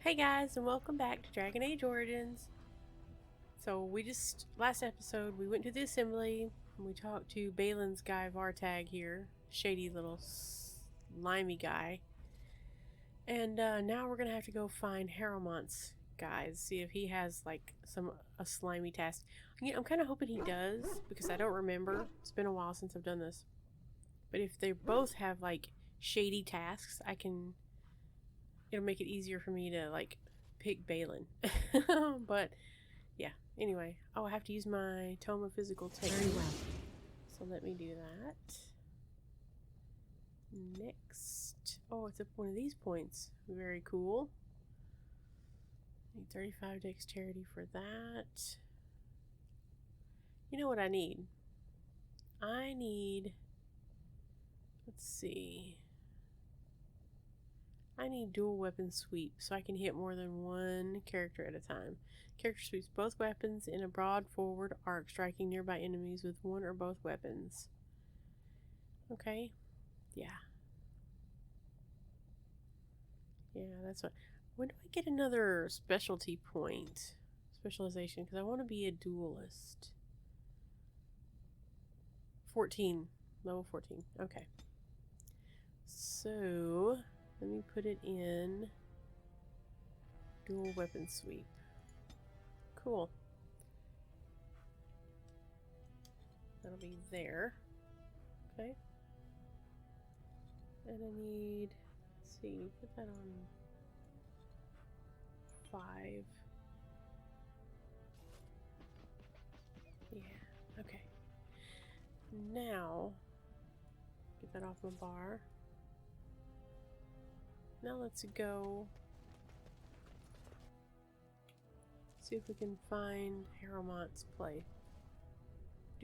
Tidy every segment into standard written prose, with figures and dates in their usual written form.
Hey guys, and welcome back to Dragon Age Origins. So last episode, we went to the assembly, and we talked to Balin's guy Vartag here, shady little slimy guy. And now we're gonna have to go find Haramont's guys, see if he has like a slimy task. I'm kind of hoping he does, because I don't remember. It's been a while since I've done this. But if they both have like shady tasks, it'll make it easier for me to like pick Balin. But yeah, anyway. Oh, I have to use my Tome of Physical Technique. Very well. So let me do that. Next. Oh, it's up one of these points. Very cool. Need 35 dexterity for that. You know what I need? Let's see. I need dual weapon sweep so I can hit more than one character at a time. Character sweeps both weapons in a broad forward arc, striking nearby enemies with one or both weapons. Okay. Yeah. Yeah, that's what. When do I get another specialty point? Specialization, because I want to be a duelist. 14. Level 14. Okay. So let me put it in dual weapon sweep. Cool. That'll be there. Okay. And I need, let's see, put that on 5. Yeah, okay. Now, get that off my bar. Now let's go see if we can find Haramont's place.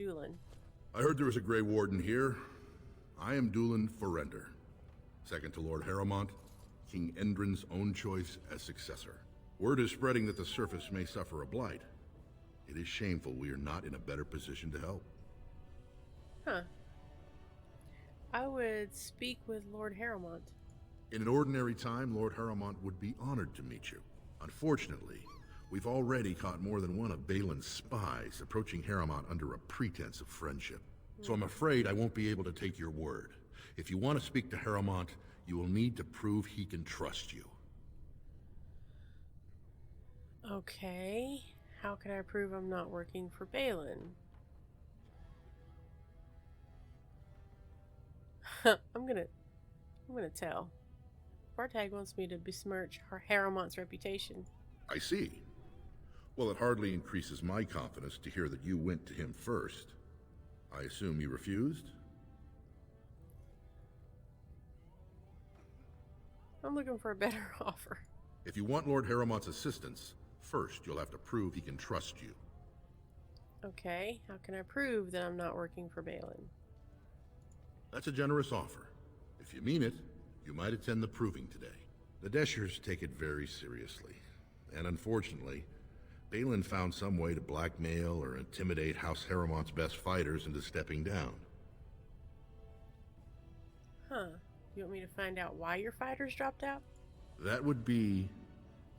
Dulin. I heard there was a Grey Warden here. I am Dulin Forrender, second to Lord Haramont, King Endrin's own choice as successor. Word is spreading that the surface may suffer a blight. It is shameful we are not in a better position to help. Huh. I would speak with Lord Haramont. In an ordinary time, Lord Haramont would be honored to meet you. Unfortunately, we've already caught more than one of Balin's spies approaching Haramont under a pretense of friendship. So I'm afraid I won't be able to take your word. If you want to speak to Haramont, you will need to prove he can trust you. Okay. How can I prove I'm not working for Balin? I'm gonna tell. Vartag wants me to besmirch Haramont's reputation. I see. Well, it hardly increases my confidence to hear that you went to him first. I assume you refused? I'm looking for a better offer. If you want Lord Haramont's assistance, first you'll have to prove he can trust you. Okay, how can I prove that I'm not working for Balin? That's a generous offer. If you mean it, you might attend the proving today. The Deshers take it very seriously. And unfortunately, Balin found some way to blackmail or intimidate House Haramont's best fighters into stepping down. Huh. You want me to find out why your fighters dropped out? That would be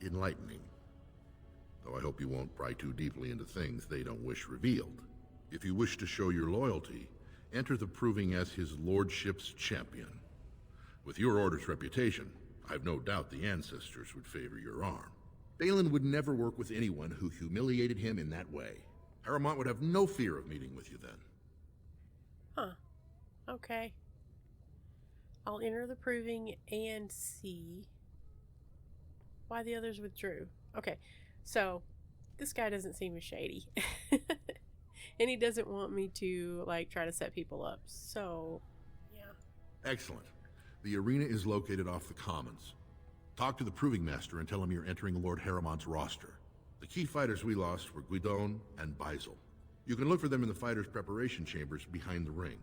enlightening. Though I hope you won't pry too deeply into things they don't wish revealed. If you wish to show your loyalty, enter the proving as his lordship's champion. With your order's reputation, I've no doubt the ancestors would favor your arm. Balin would never work with anyone who humiliated him in that way. Haramont would have no fear of meeting with you then. Huh. Okay. I'll enter the proving and see why the others withdrew. Okay, so this guy doesn't seem as shady. And he doesn't want me to, like, try to set people up. So, yeah. Excellent. The arena is located off the Commons. Talk to the Proving Master and tell him you're entering Lord Haramont's roster. The key fighters we lost were Guidon and Baisel. You can look for them in the fighters' preparation chambers behind the ring.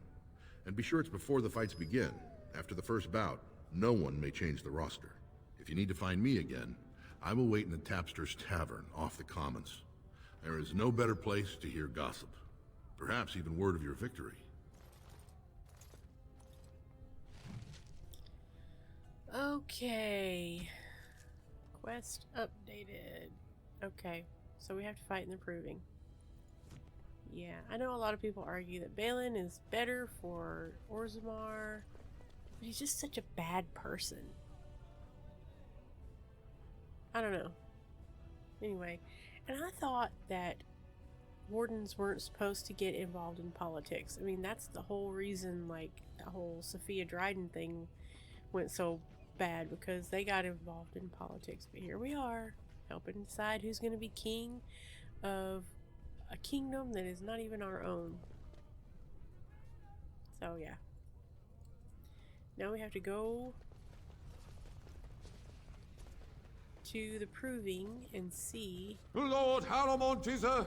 And be sure it's before the fights begin. After the first bout, no one may change the roster. If you need to find me again, I will wait in the Tapster's Tavern off the Commons. There is no better place to hear gossip. Perhaps even word of your victory. Okay. Quest updated. Okay, so we have to fight in the proving. Yeah, I know a lot of people argue that Balin is better for Orazmmar, but he's just such a bad person. I don't know. Anyway, and I thought that wardens weren't supposed to get involved in politics. I mean, that's the whole reason, like, the whole Sophia Dryden thing went so bad, because they got involved in politics. But here we are, helping decide who's going to be king of a kingdom that is not even our own. So, yeah. Now we have to go to the proving and see. Lord Haramont is a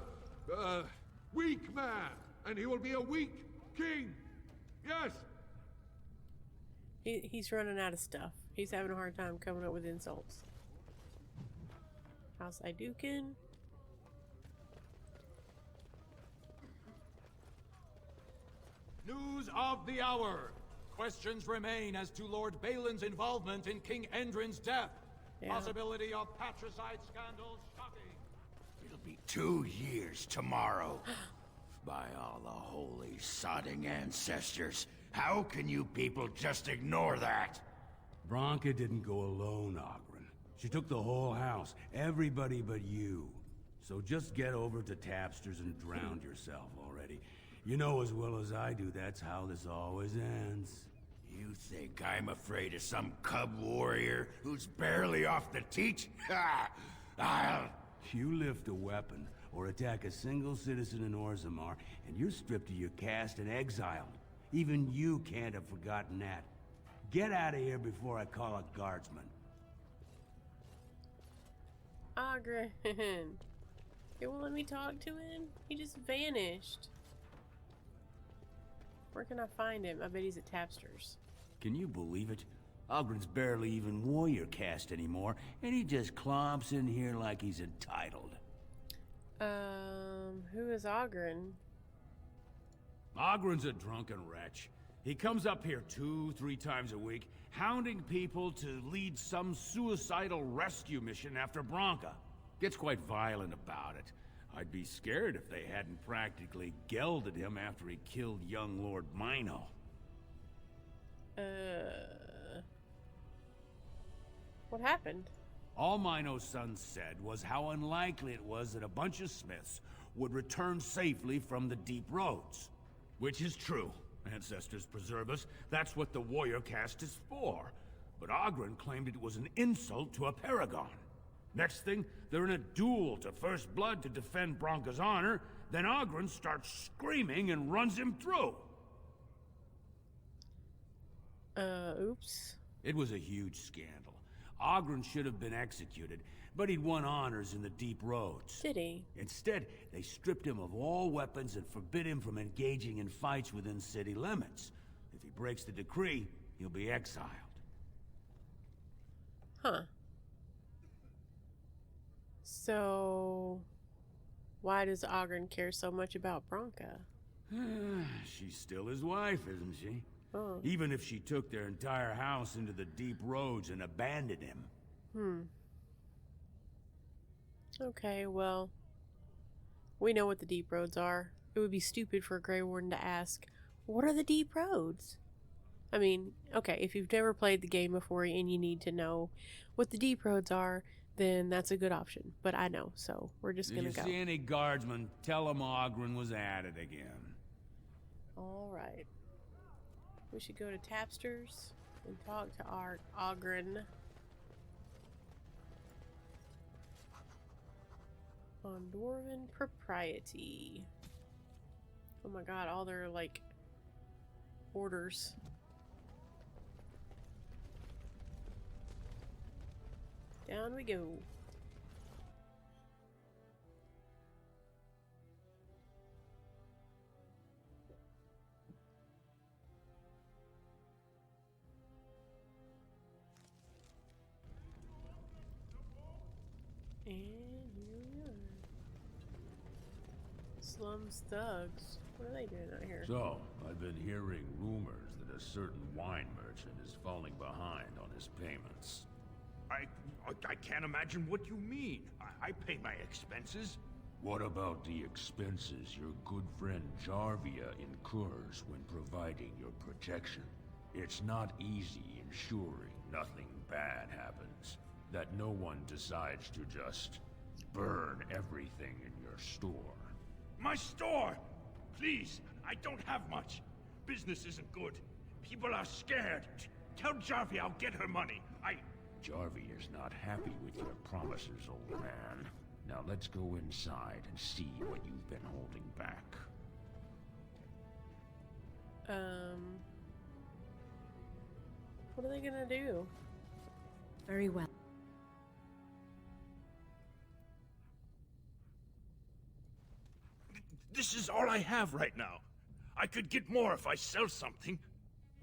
weak man, and he will be a weak king. Yes. He's running out of stuff. He's having a hard time coming up with insults. House Idukin. News of the hour. Questions remain as to Lord Balin's involvement in King Endrin's death. Yeah. Possibility of patricide scandals shocking. It'll be 2 years tomorrow. By all the holy sodding ancestors, how can you people just ignore that? Branka didn't go alone, Ogren. She took the whole house, everybody but you. So just get over to Tapster's and drown yourself already. You know as well as I do, that's how this always ends. You think I'm afraid of some cub warrior who's barely off the teat? Ha! I'll... You lift a weapon, or attack a single citizen in Orazmmar, and you're stripped of your caste and exiled. Even you can't have forgotten that. Get out of here before I call a guardsman. Ogren. It won't let me talk to him? He just vanished. Where can I find him? I bet he's at Tapster's. Can you believe it? Ogren's barely even warrior caste anymore, and he just clomps in here like he's entitled. Who is Ogren? Ogren's a drunken wretch. He comes up here 2-3 times a week, hounding people to lead some suicidal rescue mission after Branka. Gets quite violent about it. I'd be scared if they hadn't practically gelded him after he killed young Lord Mino. What happened? All Mino's son said was how unlikely it was that a bunch of Smiths would return safely from the deep roads. Which is true. Ancestors preserve us. That's what the warrior caste is for. But Ogren claimed it was an insult to a paragon. Next thing, they're in a duel to first blood to defend Branka's honor. Then Ogren starts screaming and runs him through. Oops. It was a huge scandal. Ogren should have been executed, but he'd won honors in the deep roads. Did he? Instead, they stripped him of all weapons and forbid him from engaging in fights within city limits. If he breaks the decree, he'll be exiled. Huh. So, why does Ogren care so much about Branka? She's still his wife, isn't she? Oh. Even if she took their entire house into the deep roads and abandoned him. Okay, well, we know what the deep roads are. It would be stupid for a Grey Warden to ask, what are the deep roads? I mean, okay, if you've never played the game before and you need to know what the deep roads are, then that's a good option. But I know, so we're just gonna go. If you see any guardsmen, tell them Ogren was at it again. Alright. We should go to Tapster's and talk to our Ogren. On Dwarven Propriety. Oh my god, all their, like, orders. Down we go. And here we are. Slums thugs. What are they doing out here? So, I've been hearing rumors that a certain wine merchant is falling behind on his payments. I can't imagine what you mean. I pay my expenses. What about the expenses your good friend Jarvia incurs when providing your protection? It's not easy ensuring nothing bad happens, that no one decides to just burn everything in your store. My store! Please, I don't have much. Business isn't good. People are scared. Tell Jarvia I'll get her money. Jarvia's not happy with your promises, old man. Now let's go inside and see what you've been holding back. What are they gonna do? Very well. This is all I have right now. I could get more if I sell something.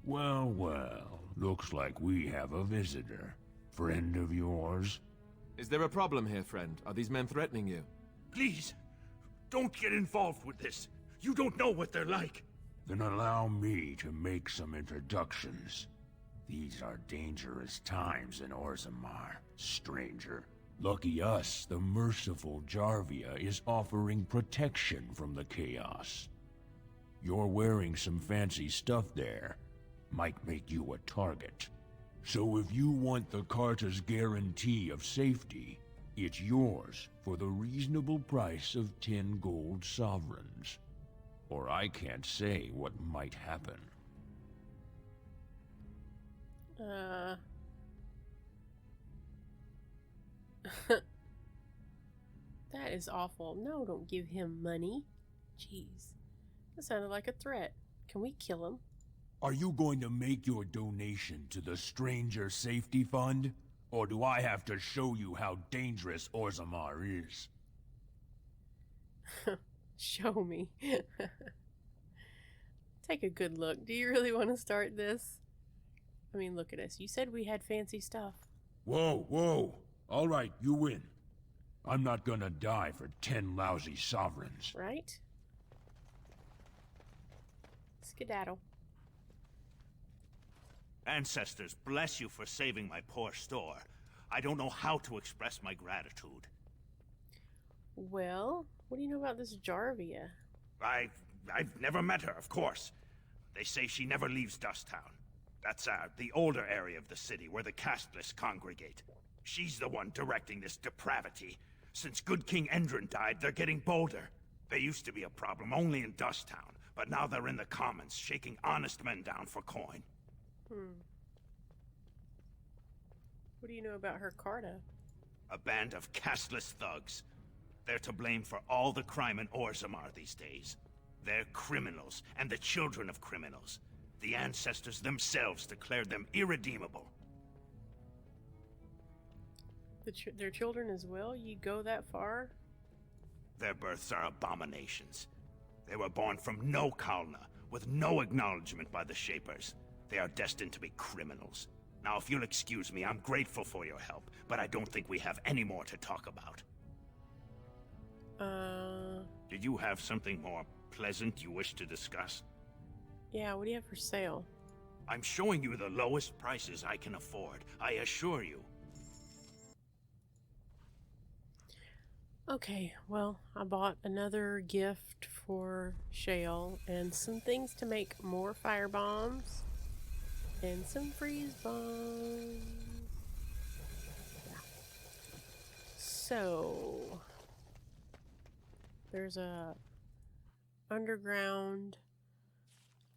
Well, well, looks like we have a visitor. Friend of yours? Is there a problem here, friend? Are these men threatening you? Please, don't get involved with this. You don't know what they're like. Then allow me to make some introductions. These are dangerous times in Orazmmar, stranger. Lucky us, the merciful Jarvia is offering protection from the chaos. You're wearing some fancy stuff there. Might make you a target. So if you want the Carta's guarantee of safety, it's yours for the reasonable price of 10 gold sovereigns. Or I can't say what might happen. That is awful. No, don't give him money. Jeez. That sounded like a threat. Can we kill him? Are you going to make your donation to the Stranger Safety Fund? Or do I have to show you how dangerous Orazmmar is? Show me. Take a good look. Do you really want to start this? I mean, look at us. You said we had fancy stuff. Whoa, whoa. All right, you win. I'm not gonna die for 10 lousy sovereigns. Right? Skedaddle. Ancestors, bless you for saving my poor store. I don't know how to express my gratitude. Well, what do you know about this Jarvia? I've never met her, of course. They say she never leaves Dusttown. That's the older area of the city where the casteless congregate. She's the one directing this depravity. Since good King Endrin died, they're getting bolder. They used to be a problem only in Dusttown, but now they're in the commons, shaking honest men down for coin. What do you know about her Carta? A band of casteless thugs. They're to blame for all the crime in Orazmmar these days. They're criminals, and the children of criminals. The ancestors themselves declared them irredeemable. Their children as well? You go that far? Their births are abominations. They were born from no Kalna, with no acknowledgement by the Shapers. They are destined to be criminals. Now, if you'll excuse me, I'm grateful for your help, but I don't think we have any more to talk about. Did you have something more pleasant you wish to discuss? Yeah, what do you have for sale? I'm showing you the lowest prices I can afford, I assure you. Okay, well, I bought another gift for Shale and some things to make more fire bombs and some freeze bombs. Yeah. So there's a underground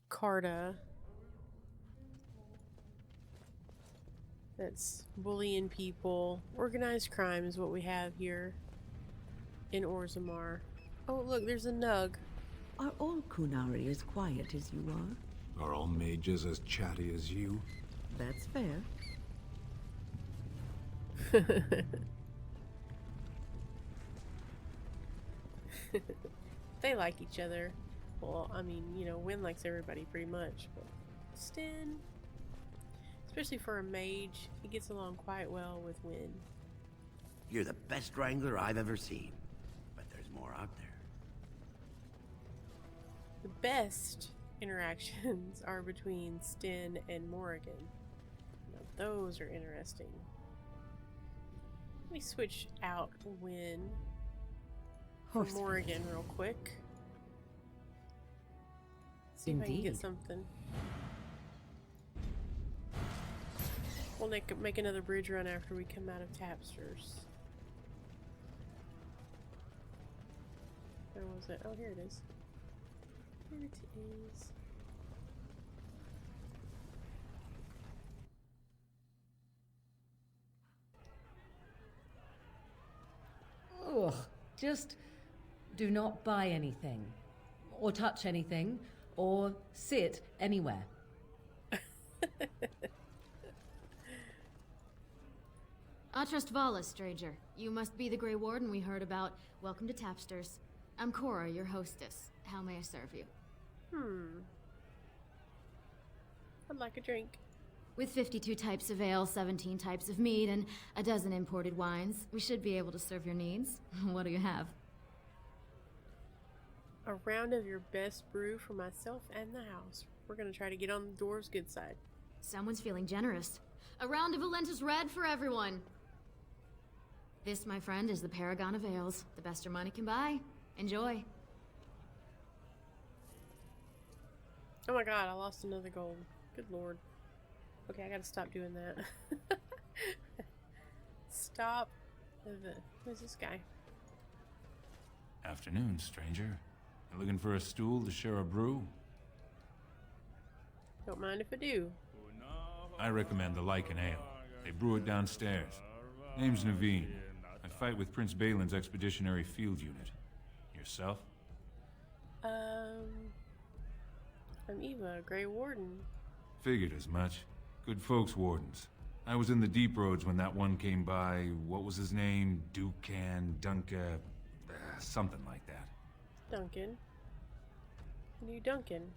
Carta that's bullying people. Organized crime is what we have here in Orazmmar. Oh, look, there's a Nug. Are all Kunari as quiet as you are? Are all mages as chatty as you? That's fair. They like each other. Well, I mean, you know, Wynn likes everybody pretty much, but Sten, especially for a mage, he gets along quite well with Wynn. You're the best wrangler I've ever seen, but there's more out there. The best interactions are between Sten and Morrigan. Now, those are interesting. Let me switch out Win for Horse Morrigan real quick. See if I can get Indeed. something. We'll make another bridge run after we come out of Tapsters. Where was it? Oh, here it is. Here it is. Ugh, just do not buy anything, or touch anything, or sit anywhere. I trust Vala, stranger. You must be the Grey Warden we heard about. Welcome to Tapsters. I'm Cora, your hostess. How may I serve you? I'd like a drink. With 52 types of ale, 17 types of mead, and a dozen imported wines, we should be able to serve your needs. What do you have? A round of your best brew for myself and the house. We're gonna try to get on the dwarves' good side. Someone's feeling generous. A round of Valentis Red for everyone. This, my friend, is the paragon of ales. The best your money can buy. Enjoy. Oh my god, I lost another gold. Good lord. Okay, I gotta stop doing that. Stop. Who's this guy? Afternoon, stranger. You looking for a stool to share a brew? Don't mind if I do. I recommend the Lycan Ale. They brew it downstairs. Name's Naveen. I fight with Prince Balin's expeditionary field unit. Yourself? I'm Eva, Grey Warden. Figured as much. Good folks, wardens. I was in the deep roads when that one came by. What was his name? Dunca... something like that. Duncan. New Duncan.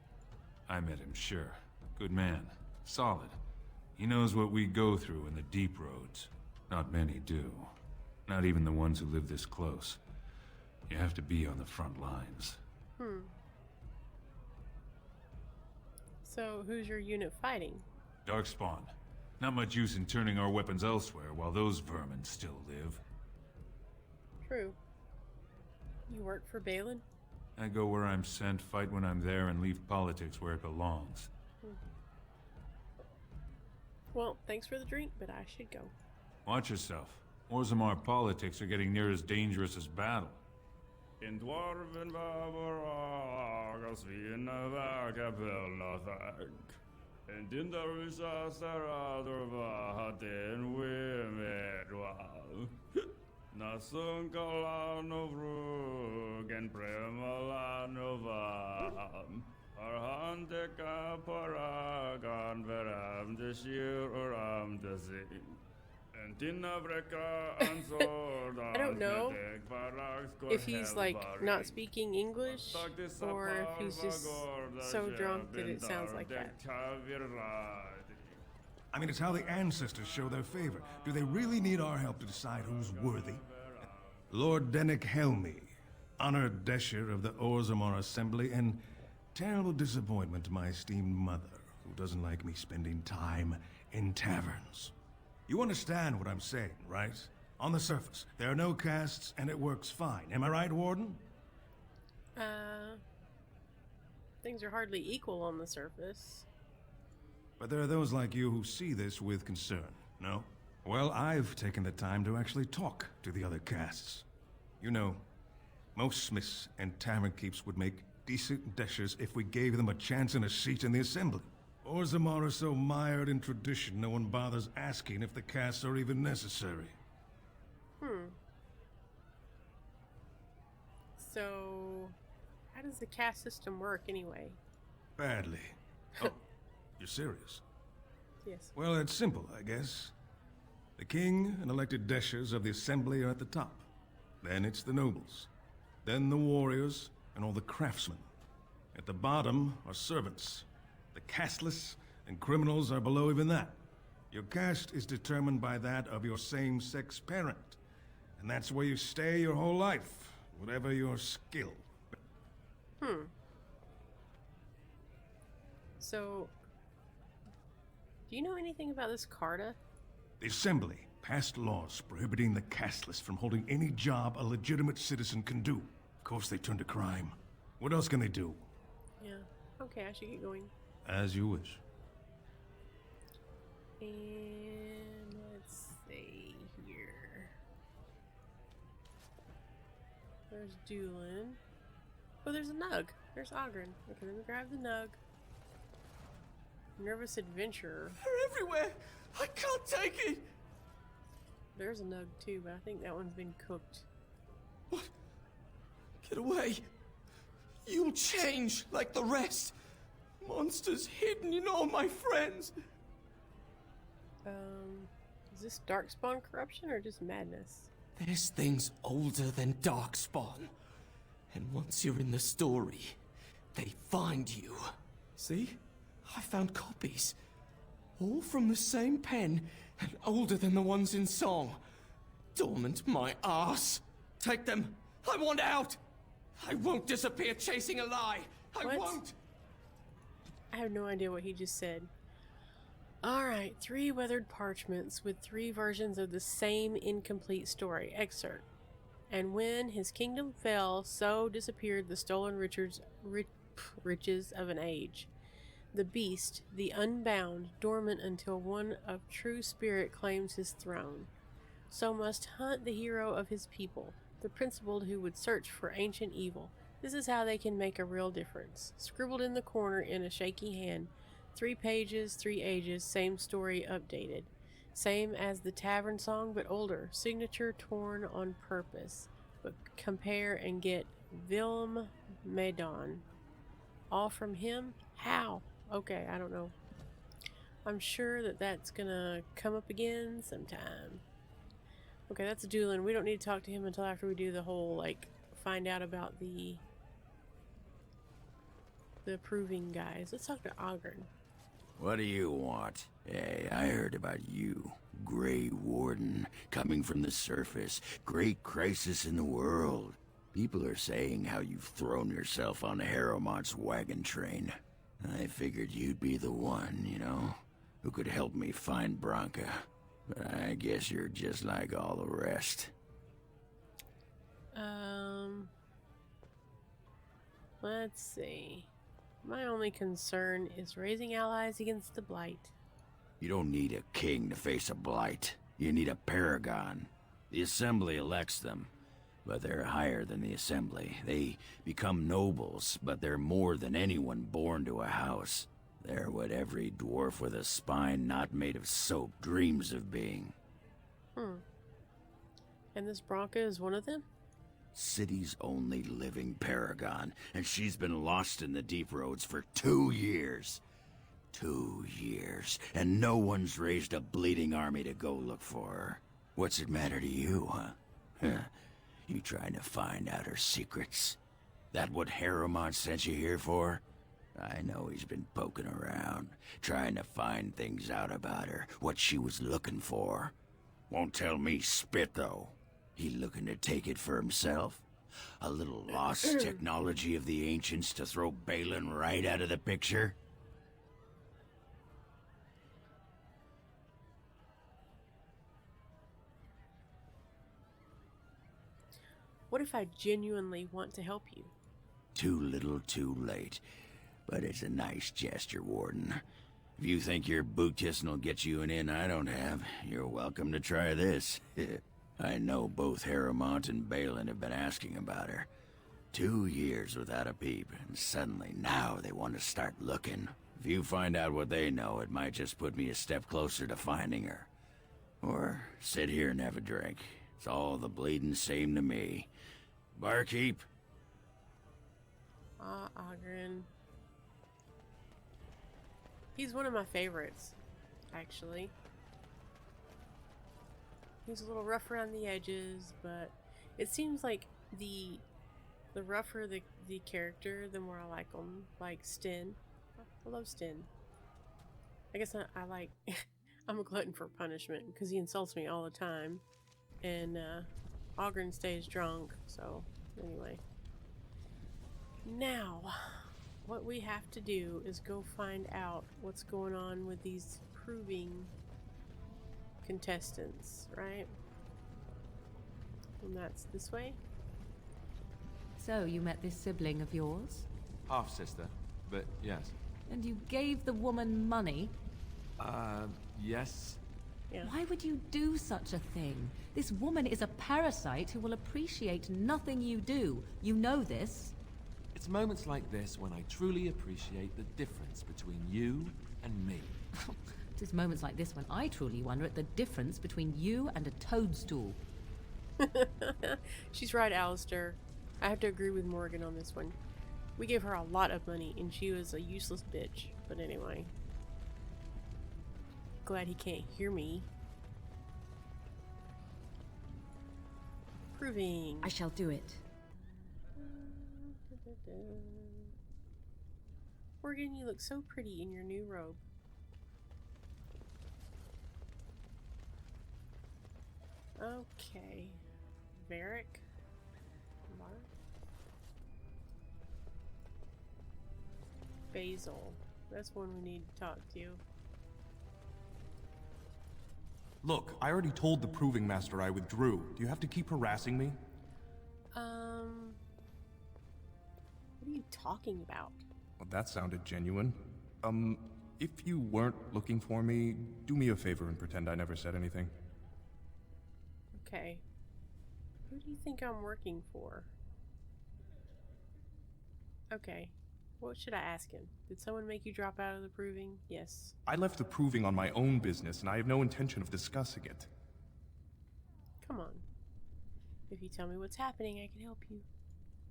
I met him, sure. Good man. Solid. He knows what we go through in the deep roads. Not many do. Not even the ones who live this close. You have to be on the front lines. So, who's your unit fighting? Darkspawn. Not much use in turning our weapons elsewhere while those vermin still live. True. You work for Balin? I go where I'm sent, fight when I'm there, and leave politics where it belongs. Well, thanks for the drink, but I should go. Watch yourself. Orazmmar politics are getting near as dangerous as battle. In dwarven Bavarag, Svina Vakapelnathag. And in the Risa Saradurva, Den Wimedwal. Nasunkalanovrug and Premalanovам. Arhandeka Paragan Veram Deshir Uram Dezin. I don't know if he's like not speaking English or if he's just so drunk that it sounds like that. I mean, it's how the ancestors show their favor. Do they really need our help to decide who's worthy? Lord Dennick Helmy, honored Desher of the Orazmmar Assembly, and terrible disappointment to my esteemed mother, who doesn't like me spending time in taverns. You understand what I'm saying, right? On the surface, there are no castes, and it works fine. Am I right, Warden? Things are hardly equal on the surface. But there are those like you who see this with concern, no? Well, I've taken the time to actually talk to the other castes. You know, most smiths and tavern keeps would make decent deshers if we gave them a chance and a seat in the assembly. Orazmmar is so mired in tradition, no one bothers asking if the castes are even necessary. So, how does the caste system work anyway? Badly. Oh, you're serious? Yes. Well, it's simple, I guess. The king and elected deshers of the assembly are at the top. Then it's the nobles. Then the warriors and all the craftsmen. At the bottom are servants. The casteless and criminals are below even that. Your caste is determined by that of your same-sex parent. And that's where you stay your whole life, whatever your skill. So, do you know anything about this Carta? The assembly. Passed laws prohibiting the casteless from holding any job a legitimate citizen can do. Of course they turn to crime. What else can they do? Yeah. Okay, I should get going. As you wish. And let's see here. There's Doolin. Oh, there's a nug. There's Ogren. Okay, let me grab the nug. Nervous adventurer. They're everywhere. I can't take it. There's a nug too, but I think that one's been cooked. What? Get away. You'll change like the rest. Monsters hidden in all my friends. Is this darkspawn corruption or just madness? There's things older than Darkspawn. And once you're in the story, they find you. See? I found copies. All from the same pen, and older than the ones in song. Dormant my ass. Take them. I want out. I won't disappear chasing a lie. I won't. I have no idea what he just said. Alright, 3 weathered parchments with 3 versions of the same incomplete story. Excerpt. And when his kingdom fell, so disappeared the stolen riches of an age. The beast, the unbound, dormant until one of true spirit claims his throne. So must hunt the hero of his people, the principled who would search for ancient evil. This is how they can make a real difference. Scribbled in the corner in a shaky hand. 3 pages, 3 ages, same story updated. Same as the tavern song, but older. Signature torn on purpose. But compare and get Vilm Medon. All from him? How? Okay, I don't know. I'm sure that that's gonna come up again sometime. Okay, that's Doolin. We don't need to talk to him until after we do the whole, like, find out about the approving guys. Let's talk to Ogren. What do you want? Hey, I heard about you. Grey Warden, coming from the surface. Great crisis in the world. People are saying how you've thrown yourself on Harrowmont's wagon train. I figured you'd be the one, you know, who could help me find Branka. But I guess you're just like all the rest. Let's see. My only concern is raising allies against the Blight. You don't need a king to face a blight. You need a paragon. The Assembly elects them, but they're higher than the Assembly. They become nobles, but they're more than anyone born to a house. They're what every dwarf with a spine not made of soap dreams of being. And this Branka is one of them? City's only living paragon, and she's been lost in the deep roads for 2 years. 2 years, and no one's raised a bleeding army to go look for her. What's it matter to you, huh? You trying to find out her secrets? That what Harrowmont sent you here for? I know he's been poking around, trying to find things out about her, what she was looking for. Won't tell me spit, though. He looking to take it for himself? A little lost technology of the ancients to throw Balin right out of the picture? What if I genuinely want to help you? Too little, too late. But it's a nice gesture, Warden. If you think your boot kissing will get you an in I don't have, you're welcome to try this. I know both Harrowmont and Balin have been asking about her. 2 years without a peep, and suddenly now they want to start looking. If you find out what they know, it might just put me a step closer to finding her. Or sit here and have a drink. It's all the bleeding same to me. Barkeep. Ogren. He's one of my favorites, actually. He's a little rough around the edges, but it seems like the rougher the character, the more I like him. Like Sten. I love Sten. I guess I like... I'm a glutton for punishment, because he insults me all the time. And, Ogren stays drunk, so, anyway. Now, what we have to do is go find out what's going on with these proving contestants, right? And that's this way? So, you met this sibling of yours? Half-sister, but yes. And you gave the woman money? Yes. Yeah. Why would you do such a thing? This woman is a parasite who will appreciate nothing you do. You know this. It's moments like this when I truly appreciate the difference between you and me. It is moments like this when I truly wonder at the difference between you and a toadstool. She's right, Alistair. I have to agree with Morgan on this one. We gave her a lot of money, and she was a useless bitch. But anyway. Glad he can't hear me. Proving. I shall do it. Morgan, you look so pretty in your new robe. Okay. Varric? Basil. That's one we need to talk to. Look, I already told the Proving Master I withdrew. Do you have to keep harassing me? What are you talking about? Well, that sounded genuine. If you weren't looking for me, do me a favor and pretend I never said anything. Okay. Who do you think I'm working for? Okay. What should I ask him? Did someone make you drop out of the Proving? Yes. I left the Proving on my own business, and I have no intention of discussing it. Come on. If you tell me what's happening, I can help you.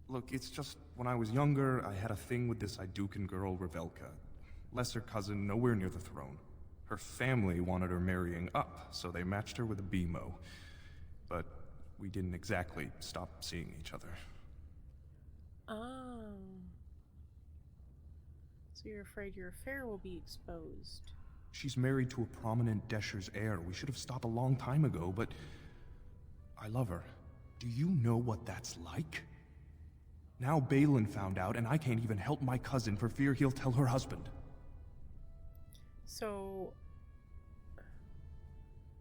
Look, it's just, when I was younger, I had a thing with this Idukan girl, Revelka. Lesser cousin, nowhere near the throne. Her family wanted her marrying up, so they matched her with a BMO. But we didn't exactly stop seeing each other. Oh. So you're afraid your affair will be exposed. She's married to a prominent Desher's heir. We should have stopped a long time ago, but I love her. Do you know what that's like? Now Balin found out, and I can't even help my cousin for fear he'll tell her husband. So,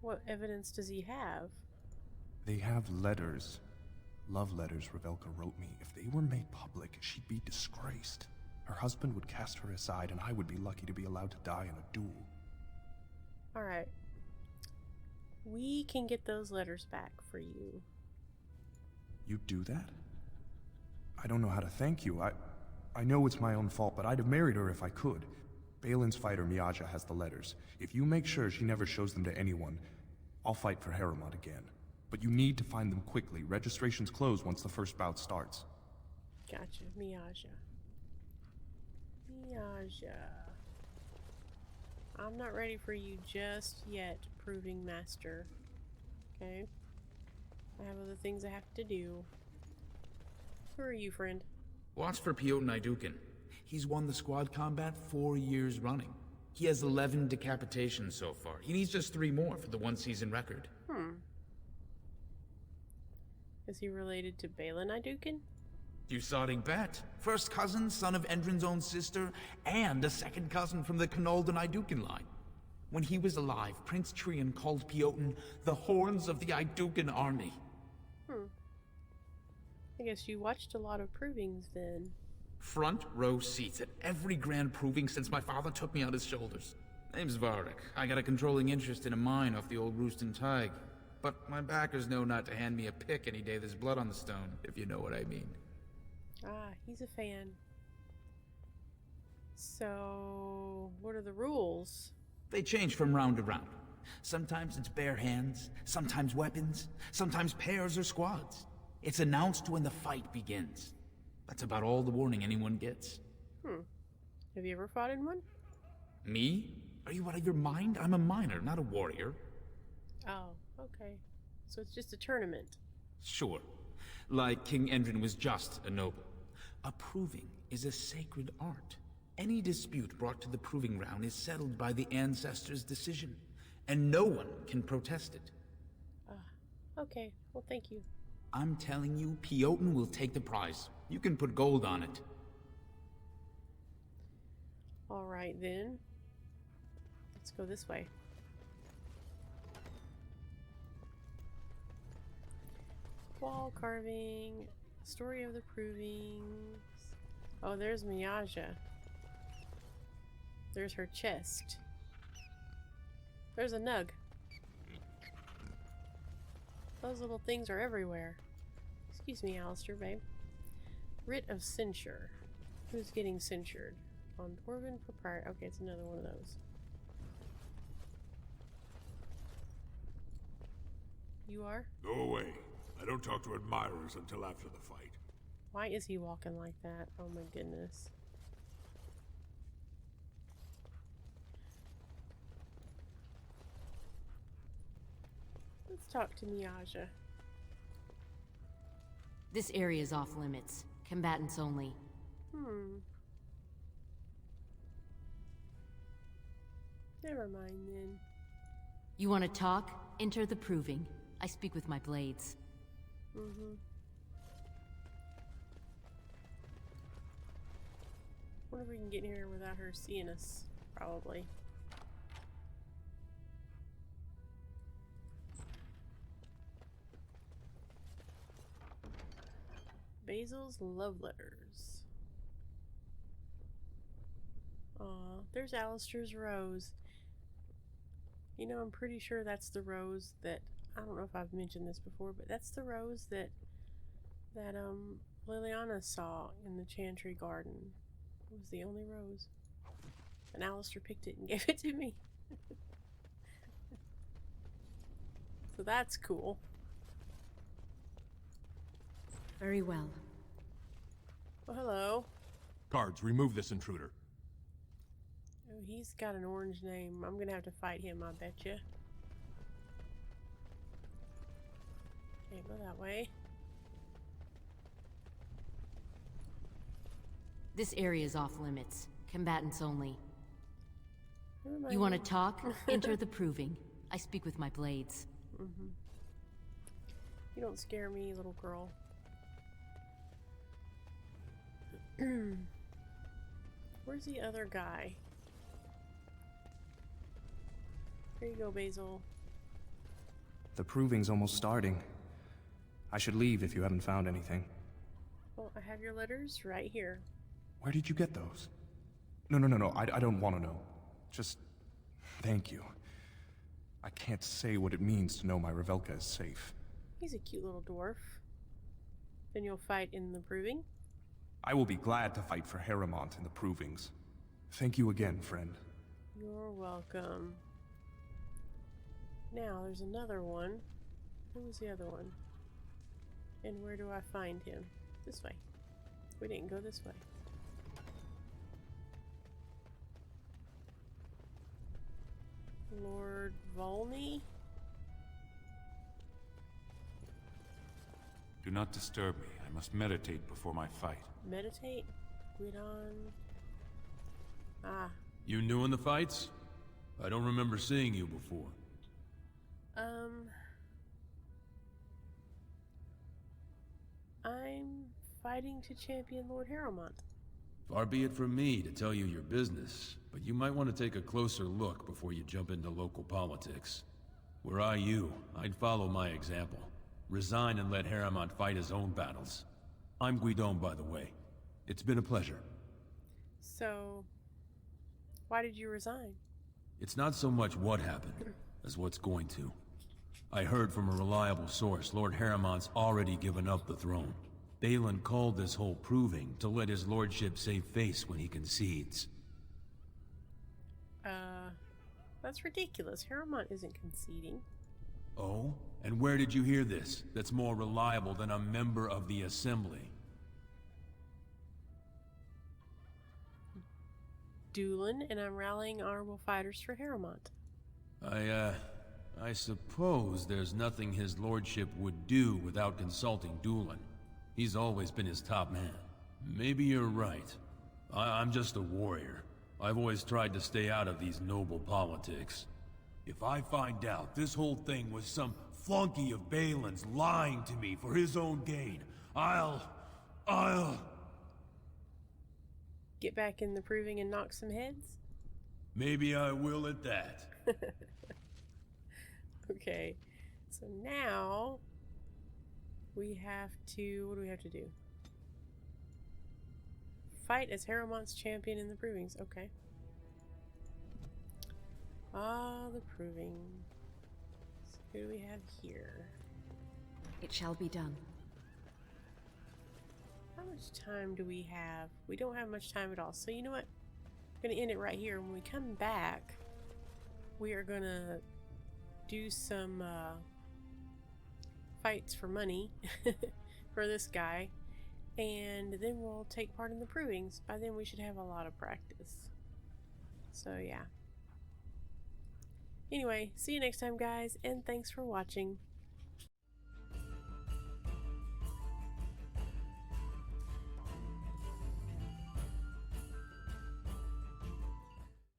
what evidence does he have? They have letters. Love letters Revelka wrote me. If they were made public, she'd be disgraced. Her husband would cast her aside, and I would be lucky to be allowed to die in a duel. Alright. We can get those letters back for you. You'd do that? I don't know how to thank you. I know it's my own fault, but I'd have married her if I could. Balin's fighter Miaja has the letters. If you make sure she never shows them to anyone, I'll fight for Haremont again. But you need to find them quickly. Registrations close once the first bout starts. Gotcha. Miaja. I'm not ready for you just yet, Proving Master. Okay? I have other things I have to do. Who are you, friend? Watch for Piotr Idukan. He's won the squad combat 4 years running. He has 11 decapitations so far. He needs just 3 more for the one-season record. Is he related to Balin Idukan? You sodding bet. First cousin, son of Endrin's own sister, and a second cousin from the Canoldan Idukan line. When he was alive, Prince Trian called Piotr the Horns of the Idukan army. I guess you watched a lot of provings then. Front row seats at every grand proving since my father took me on his shoulders. Name's Varric. I got a controlling interest in a mine off the old Rooston Tig. But my backers know not to hand me a pick any day there's blood on the stone, if you know what I mean. Ah, he's a fan. So, what are the rules? They change from round to round. Sometimes it's bare hands, sometimes weapons, sometimes pairs or squads. It's announced when the fight begins. That's about all the warning anyone gets. Have you ever fought in one? Me? Are you out of your mind? I'm a miner, not a warrior. Oh, okay. So it's just a tournament. Sure. Like King Endrin was just a noble. A proving is a sacred art. Any dispute brought to the proving ground is settled by the ancestors' decision, and no one can protest it. Okay. Well, thank you. I'm telling you, Piotr will take the prize. You can put gold on it. Alright then. Let's go this way. Wall carving. Story of the Provings. Oh, there's Miyaja. There's her chest. There's a nug. Those little things are everywhere. Excuse me, Alistair, babe. Writ of censure. Who's getting censured? On Dwarven Proprietor. Okay, it's another one of those. You are? Go away. I don't talk to admirers until after the fight. Why is he walking like that? Oh my goodness. Let's talk to Miyaja. This area is off limits. Combatants only. Never mind then. You want to talk? Enter the Proving. I speak with my blades. Wonder if we can get in here without her seeing us. Probably. Basil's love letters. Aw, there's Alistair's rose. You know, I'm pretty sure that's the rose that, I don't know if I've mentioned this before, but that's the rose that Liliana saw in the Chantry Garden. It was the only rose. And Alistair picked it and gave it to me. So that's cool. Very well. Oh, hello. Guards, remove this intruder. Oh, he's got an orange name. I'm gonna have to fight him, I betcha. Can't go that way. This area is off limits. Combatants only. Never mind. You want to talk? Enter the Proving. I speak with my blades. You don't scare me, little girl. Where's the other guy? Here you go, Basil. The proving's almost starting. I should leave if you haven't found anything. Well, I have your letters right here. Where did you get those? No, I don't want to know. Just thank you. I can't say what it means to know my Revelka is safe. He's a cute little dwarf. Then you'll fight in the Proving? I will be glad to fight for Harrowmont in the Provings. Thank you again, friend. You're welcome. Now, there's another one. Who was the other one? And where do I find him? This way. We didn't go this way. Lord Volney? Do not disturb me. I must meditate before my fight. Meditate? Guidon? Ah. You new in the fights? I don't remember seeing you before. I'm fighting to champion Lord Harrowmont. Far be it from me to tell you your business, but you might want to take a closer look before you jump into local politics. Were I you, I'd follow my example. Resign and let Harrowmont fight his own battles. I'm Guidon, by the way. It's been a pleasure. So, why did you resign? It's not so much what happened, as what's going to. I heard from a reliable source Lord Harrowmont's already given up the throne. Balin called this whole proving to let his lordship save face when he concedes. That's ridiculous. Harrowmont isn't conceding. Oh? And where did you hear this? That's more reliable than a member of the Assembly. Doolin, and I'm rallying honorable fighters for Harrowmont. I suppose there's nothing his lordship would do without consulting Doolin. He's always been his top man. Maybe you're right. I'm just a warrior. I've always tried to stay out of these noble politics. If I find out this whole thing was some flunky of Balin's lying to me for his own gain, I'll... Get back in the Proving and knock some heads? Maybe I will at that. Okay, so now we have to... What do we have to do? Fight as Haramont's champion in the provings. Okay. Ah, the proving. So who do we have here? It shall be done. How much time do we have? We don't have much time at all. So you know what? I'm going to end it right here. When we come back, we are going to do some fights for money for this guy. And then we'll take part in the provings. By then we should have a lot of practice. So yeah. Anyway, see you next time, guys, and thanks for watching.